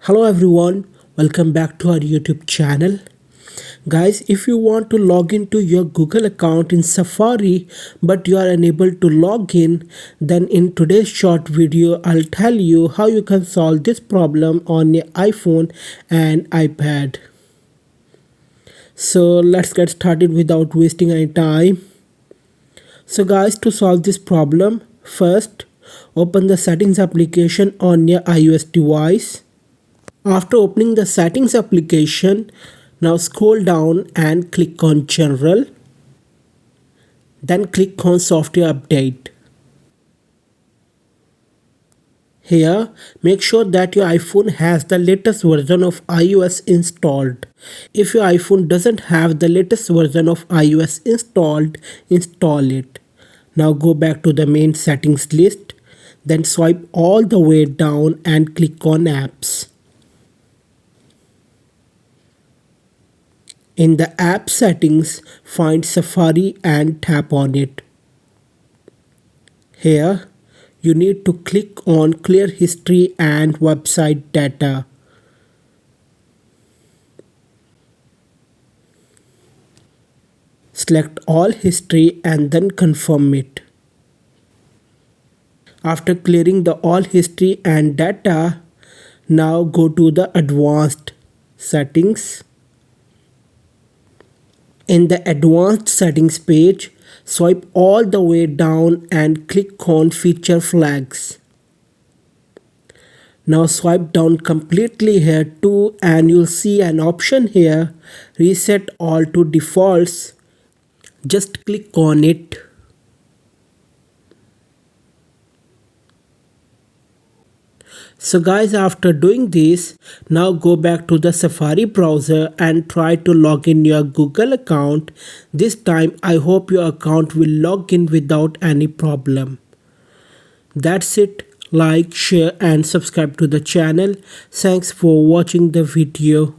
Hello everyone, welcome back to our YouTube channel. Guys, if you want to log into your Google account in Safari but you are unable to log in, then in today's short video I'll tell you how you can solve this problem on your iPhone and iPad. So let's get started without wasting any time. So guys, to solve this problem, first open the settings application on your iOS device. After opening the settings application, now scroll down and click on General. Then click on Software Update. Here, make sure that your iPhone has the latest version of iOS installed. If your iPhone doesn't have the latest version of iOS installed, install it. Now go back to the main settings list. Then swipe all the way down and click on Apps. In the app settings, find Safari and tap on it. Here, you need to click on Clear History and Website Data. Select All History and then confirm it. After clearing the All History and Data, now go to the Advanced Settings. In the Advanced Settings page, swipe all the way down and click on Feature Flags. Now swipe down completely here too and you'll see an option here, Reset All to Defaults. Just click on it. So guys, after doing this, now go back to the Safari browser and try to log in your Google account. This time I hope your account will log in without any problem. That's it. Like, share and subscribe to the channel. Thanks for watching the video.